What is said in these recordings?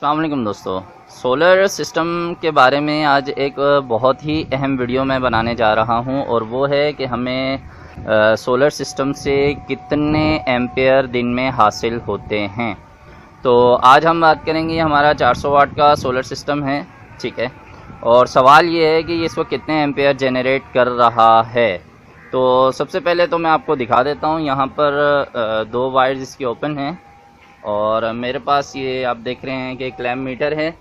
अस्सलाम वालेकुम दोस्तों, सोलर सिस्टम के बारे में आज एक बहुत ही अहम वीडियो मैं बनाने जा रहा हूं और वो है कि हमें सोलर सिस्टम से कितने एम्पेयर दिन में हासिल होते हैं। तो आज हम बात करेंगे, हमारा 400 वाट का सोलर सिस्टम है, ठीक है। और सवाल ये है कि ये इस वक्त कितने एम्पेयर जनरेट कर रहा है। तो सबसे पहले तो मैं आपको दिखा देता हूँ। यहाँ पर दो वायर्स इसकी ओपन हैं और मेरे पास ये आप देख रहे हैं कि एक लैम्प मीटर है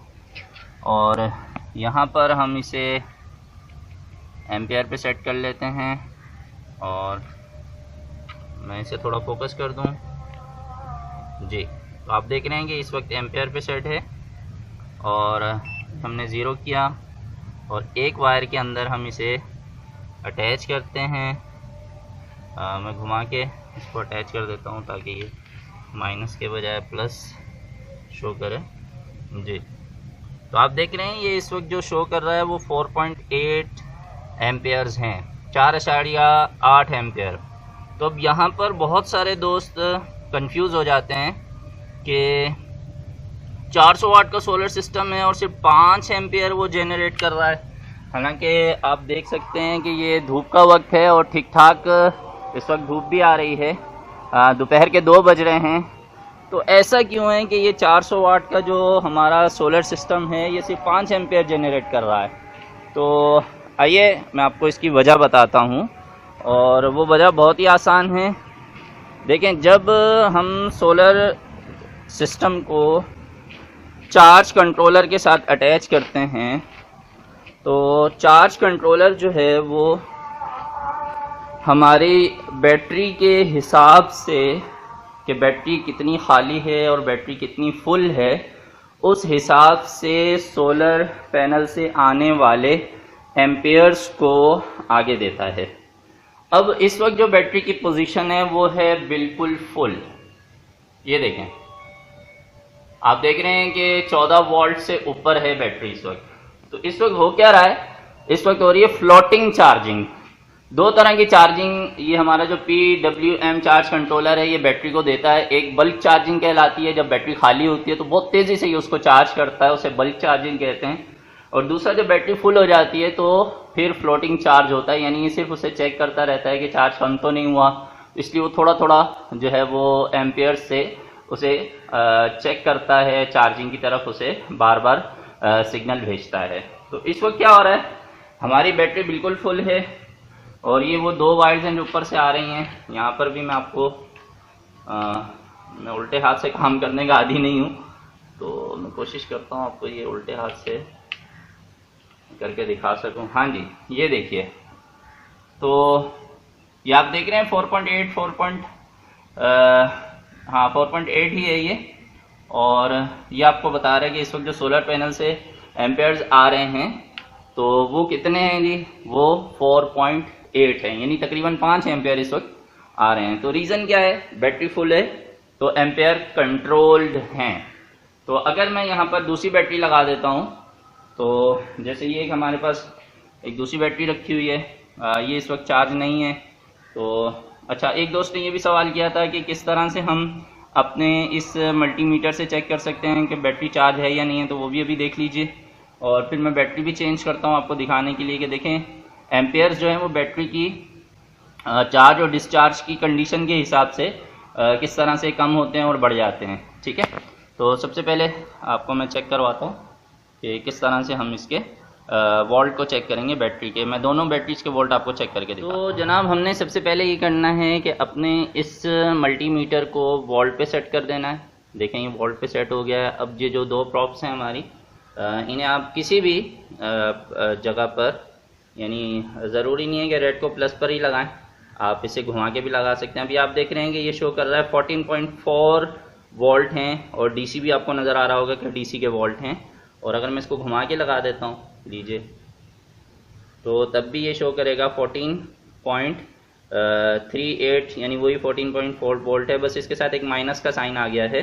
और यहाँ पर हम इसे एम्पेयर पे सेट कर लेते हैं और मैं इसे थोड़ा फोकस कर दूँ जी। तो आप देख रहे हैं कि इस वक्त एम्पेयर पे सेट है और हमने ज़ीरो किया और एक वायर के अंदर हम इसे अटैच करते हैं। मैं घुमा के इसको अटैच कर देता हूँ ताकि ये माइनस के बजाय प्लस शो करे जी। तो आप देख रहे हैं ये इस वक्त जो शो कर रहा है वो 4.8 एम्पेयर्स हैं, 4.8 एम्पेयर। तो अब यहाँ पर बहुत सारे दोस्त कंफ्यूज हो जाते हैं कि 400 वाट का सोलर सिस्टम है और सिर्फ 5 एम्पेयर वो जनरेट कर रहा है। हालांकि आप देख सकते हैं कि ये धूप का वक्त है और ठीक ठाक इस वक्त धूप भी आ रही है, दोपहर के 2 बज रहे हैं। तो ऐसा क्यों है कि ये 400 वाट का जो हमारा सोलर सिस्टम है ये सिर्फ 5 एम्पेयर जनरेट कर रहा है। तो आइए मैं आपको इसकी वजह बताता हूँ और वो वजह बहुत ही आसान है। देखें, जब हम सोलर सिस्टम को चार्ज कंट्रोलर के साथ अटैच करते हैं तो चार्ज कंट्रोलर जो है वो हमारी बैटरी के हिसाब से कि बैटरी कितनी खाली है और बैटरी कितनी फुल है, उस हिसाब से सोलर पैनल से आने वाले एम्पेयर्स को आगे देता है। अब इस वक्त जो बैटरी की पोजीशन है वो है बिल्कुल फुल। ये देखें, आप देख रहे हैं कि 14 वोल्ट से ऊपर है बैटरी इस वक्त। तो इस वक्त हो क्या रहा है, इस वक्त हो रही है फ्लोटिंग चार्जिंग। दो तरह की चार्जिंग ये हमारा जो PWM चार्ज कंट्रोलर है ये बैटरी को देता है। एक बल्क चार्जिंग कहलाती है, जब बैटरी खाली होती है तो बहुत तेजी से ये उसको चार्ज करता है, उसे बल्क चार्जिंग कहते हैं। और दूसरा, जब बैटरी फुल हो जाती है तो फिर फ्लोटिंग चार्ज होता है, यानी ये सिर्फ उसे चेक करता रहता है कि चार्ज कम तो नहीं हुआ, इसलिए वो थोड़ा थोड़ा जो है वो एम्पेयर से उसे चेक करता है, चार्जिंग की तरफ उसे बार बार सिग्नल भेजता है। तो इस वक्त क्या हो रहा है, हमारी बैटरी बिल्कुल फुल है और ये वो 2 वायर्स हैं जो ऊपर से आ रही हैं। यहाँ पर भी मैं आपको मैं उल्टे हाथ से काम करने का आदी नहीं हूँ, तो मैं कोशिश करता हूँ आपको ये उल्टे हाथ से करके दिखा सकूँ। हाँ जी, ये देखिए, तो ये आप देख रहे हैं 4.8 ही है ये। और ये आपको बता रहा है कि इस वक्त जो सोलर पैनल से एम्पेयर्स आ रहे हैं तो वो कितने हैं जी, वो 4.8 है, यानी तकरीबन 5 एम्पेयर इस वक्त आ रहे हैं। तो रीज़न क्या है, बैटरी फुल है तो एम्पेयर कंट्रोल्ड हैं। तो अगर मैं यहाँ पर दूसरी बैटरी लगा देता हूँ, तो जैसे ये एक हमारे पास एक दूसरी बैटरी रखी हुई है, ये इस वक्त चार्ज नहीं है। तो अच्छा, एक दोस्त ने ये भी सवाल किया था कि किस तरह से हम अपने इस मल्टीमीटर से चेक कर सकते हैं कि बैटरी चार्ज है या नहीं है, तो वो भी अभी देख लीजिए। और फिर मैं बैटरी भी चेंज करता हूँ आपको दिखाने के लिए कि देखें एम्पेयर्स जो है वो बैटरी की चार्ज और डिस्चार्ज की कंडीशन के हिसाब से किस तरह से कम होते हैं और बढ़ जाते हैं, ठीक है। तो सबसे पहले आपको मैं चेक करवाता हूँ कि किस तरह से हम इसके वोल्ट को चेक करेंगे बैटरी के। मैं दोनों बैटरीज के वोल्ट आपको चेक करके दिखाता हूँ। तो जनाब, हमने सबसे पहले ये करना है कि अपने इस मल्टीमीटर को वोल्ट पे सेट कर देना है। देखें, ये वोल्ट पे सेट हो गया है। अब ये जो 2 प्रॉप्स हैं हमारी, इन्हें आप किसी भी जगह पर, यानी ज़रूरी नहीं है कि रेड को प्लस पर ही लगाएं, आप इसे घुमा के भी लगा सकते हैं। अभी आप देख रहे हैं कि ये शो कर रहा है 14.4 वोल्ट हैं और डीसी भी आपको नज़र आ रहा होगा कि डीसी के वोल्ट हैं। और अगर मैं इसको घुमा के लगा देता हूँ, लीजिए, तो तब भी ये शो करेगा 14.38, यानी वही 14.4 वोल्ट है, बस इसके साथ एक माइनस का साइन आ गया है।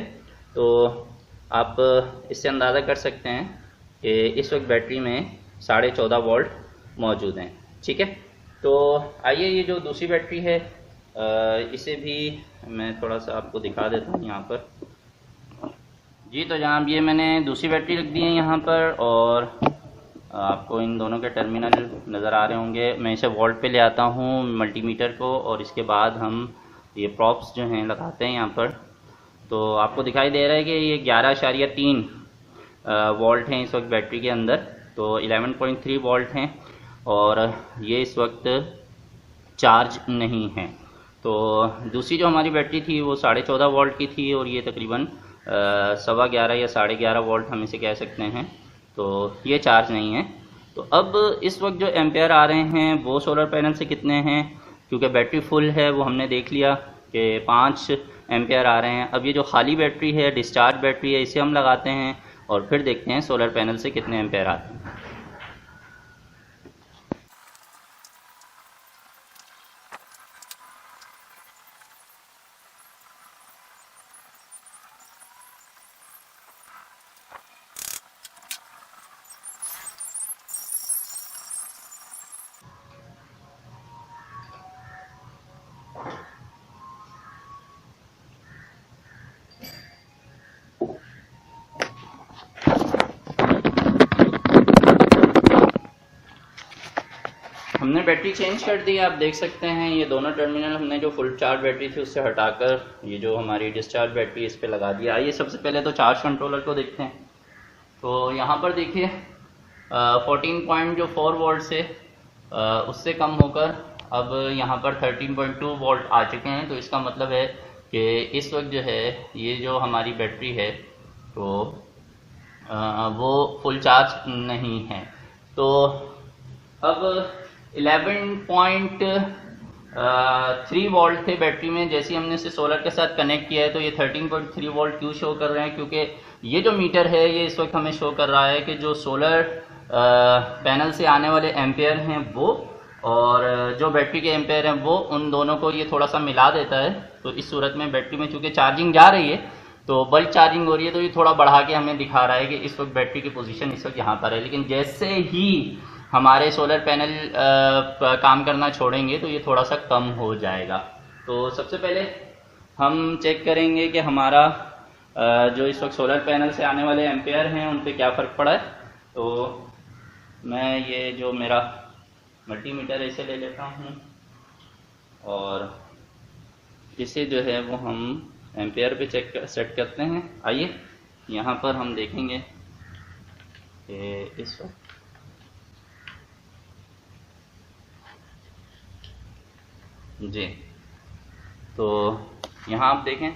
तो आप इससे अंदाज़ा कर सकते हैं कि इस वक्त बैटरी में 14.5 वोल्ट मौजूद हैं, ठीक है। तो आइए, ये जो दूसरी बैटरी है इसे भी मैं थोड़ा सा आपको दिखा देता हूँ यहाँ पर। जी तो जनाब ये मैंने दूसरी बैटरी रख दी है यहाँ पर, और आपको इन दोनों के टर्मिनल नज़र आ रहे होंगे। मैं इसे वोल्ट पे ले आता हूँ मल्टीमीटर को, और इसके बाद हम ये प्रॉप्स जो हैं लगाते हैं यहाँ पर। तो आपको दिखाई दे रहा है कि ये 11.3 वोल्ट हैं इस वक्त बैटरी के अंदर, तो 11.3 वोल्ट हैं, और ये इस वक्त चार्ज नहीं है। तो दूसरी जो हमारी बैटरी थी वो 14.5 वोल्ट की थी, और ये तकरीबन 11.25 या 11.5 वोल्ट हम इसे कह सकते हैं। तो ये चार्ज नहीं है। तो अब इस वक्त जो एम्पेयर आ रहे हैं वो सोलर पैनल से कितने हैं, क्योंकि बैटरी फुल है वो हमने देख लिया कि 5 एम्पेयर आ रहे हैं। अब ये जो खाली बैटरी है, डिस्चार्ज बैटरी है, इसे हम लगाते हैं और फिर देखते हैं सोलर पैनल से कितने एम्पेयर आते हैं। हमने बैटरी चेंज कर दी है, आप देख सकते हैं। ये दोनों टर्मिनल हमने जो फुल चार्ज बैटरी थी उससे हटाकर ये जो हमारी डिस्चार्ज बैटरी इस पे लगा दिया। आइए सबसे पहले तो चार्ज कंट्रोलर को देखते हैं। तो यहाँ पर देखिए 14.4 वोल्ट से उससे कम होकर अब यहाँ पर 13.2 वोल्ट आ चुके हैं। तो इसका मतलब है कि इस वक्त जो है ये जो हमारी बैटरी है तो वो फुल चार्ज नहीं है। तो अब 11.3 वोल्ट थे बैटरी में। जैसे हमने इसे सोलर के साथ कनेक्ट किया है तो ये 13.3 वोल्ट क्यों शो कर रहे हैं, क्योंकि ये जो मीटर है ये इस वक्त हमें शो कर रहा है कि जो सोलर पैनल से आने वाले एम्पेयर हैं वो और जो बैटरी के एम्पेयर हैं वो, उन दोनों को ये थोड़ा सा मिला देता है। तो इस सूरत में बैटरी में चूँकि चार्जिंग जा रही है तो बल्क चार्जिंग हो रही है, तो ये थोड़ा बढ़ा के हमें दिखा रहा है कि इस वक्त बैटरी की पोजीशन इस वक्त यहाँ पर है। लेकिन जैसे ही हमारे सोलर पैनल काम करना छोड़ेंगे तो ये थोड़ा सा कम हो जाएगा। तो सबसे पहले हम चेक करेंगे कि हमारा जो इस वक्त सोलर पैनल से आने वाले एम्पेयर हैं उन पे क्या फ़र्क पड़ा है। तो मैं ये जो मेरा मल्टीमीटर इसे ले लेता हूँ और इसे जो है वो हम एम्पेयर पे सेट करते हैं। आइए यहाँ पर हम देखेंगे कि इस वक्त जी, तो यहाँ आप देखें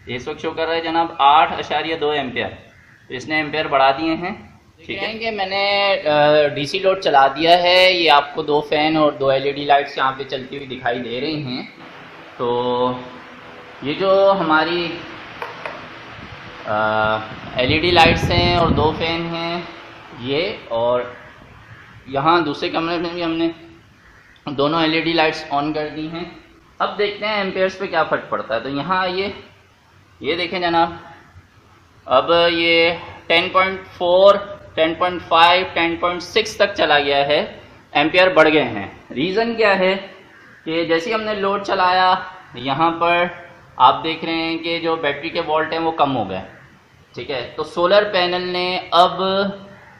इस वक्त शो कर रहा है जनाब 8.2 एम्पेयर। तो इसने एम्पेयर बढ़ा दिए हैं। ठीक है कि मैंने डीसी लोड चला दिया है। ये आपको 2 फैन और 2 एलईडी लाइट्स यहाँ पे चलती हुई दिखाई दे रही हैं। तो ये जो हमारी एलईडी लाइट्स हैं और 2 फैन हैं ये, और यहाँ दूसरे कमरे में भी हमने दोनों एलईडी लाइट्स ऑन कर दी हैं। अब देखते हैं एम्पेयर्स पे क्या फ़र्क पड़ता है। तो यहाँ ये देखें जनाब, अब ये 10.4, 10.5, 10.6 तक चला गया है, एम्पेयर बढ़ गए हैं। रीज़न क्या है कि जैसे हमने लोड चलाया यहाँ पर आप देख रहे हैं कि जो बैटरी के वोल्ट हैं वो कम हो गए। ठीक है, तो सोलर पैनल ने अब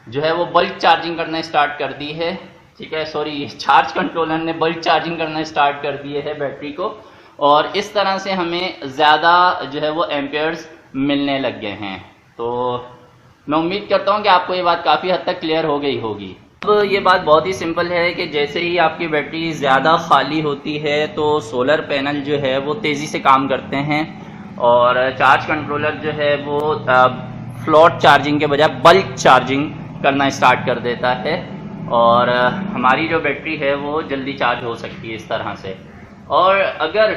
जो है वो बल्क चार्जिंग करना स्टार्ट कर दी है। ठीक है, सॉरी, चार्ज कंट्रोलर ने बल्क चार्जिंग करना स्टार्ट कर दिए है बैटरी को, और इस तरह से हमें ज़्यादा जो है वो एम्पेयर्स मिलने लग गए हैं। तो मैं उम्मीद करता हूँ कि आपको ये बात काफ़ी हद तक क्लियर हो गई होगी। अब ये बात बहुत ही सिंपल है कि जैसे ही आपकी बैटरी ज़्यादा खाली होती है तो सोलर पैनल जो है वो तेज़ी से काम करते हैं और चार्ज कंट्रोलर जो है वो फ्लोट चार्जिंग के बजाय बल्क चार्जिंग करना स्टार्ट कर देता है, और हमारी जो बैटरी है वो जल्दी चार्ज हो सकती है इस तरह से। और अगर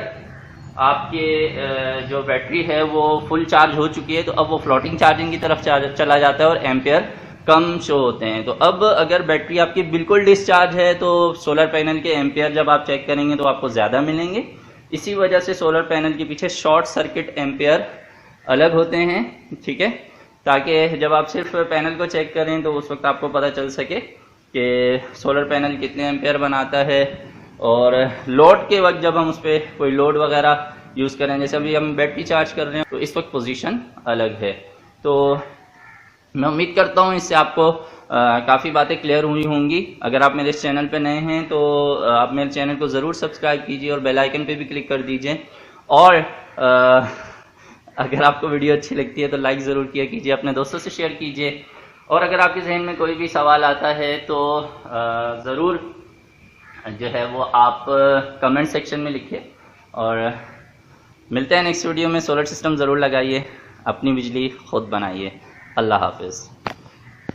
आपके जो बैटरी है वो फुल चार्ज हो चुकी है तो अब वो फ्लोटिंग चार्जिंग की तरफ चला जाता है और एम्पेयर कम शो होते हैं। तो अब अगर बैटरी आपकी बिल्कुल डिस्चार्ज है तो सोलर पैनल के एम्पेयर जब आप चेक करेंगे तो आपको ज़्यादा मिलेंगे। इसी वजह से सोलर पैनल के पीछे शॉर्ट सर्किट एम्पेयर अलग होते हैं। ठीक है, ताकि जब आप सिर्फ पैनल को चेक करें तो उस वक्त आपको पता चल सके कि सोलर पैनल कितने एम्पेयर बनाता है। और लोड के वक्त जब हम उस पर कोई लोड वगैरह यूज़ करें, जैसे अभी हम बैटरी चार्ज कर रहे हैं तो इस वक्त पोजीशन अलग है। तो मैं उम्मीद करता हूँ इससे आपको काफ़ी बातें क्लियर हुई होंगी। अगर आप मेरे इस चैनल पे नए हैं तो आप मेरे चैनल को ज़रूर सब्सक्राइब कीजिए और बेल आइकन पे भी क्लिक कर दीजिए। और अगर आपको वीडियो अच्छी लगती है तो लाइक ज़रूर किया कीजिए, अपने दोस्तों से शेयर कीजिए। और अगर आपके जहन में कोई भी सवाल आता है तो ज़रूर जो है वो आप कमेंट सेक्शन में लिखिए। और मिलते हैं नेक्स्ट वीडियो में। सोलर सिस्टम ज़रूर लगाइए, अपनी बिजली खुद बनाइए। अल्लाह हाफिज़।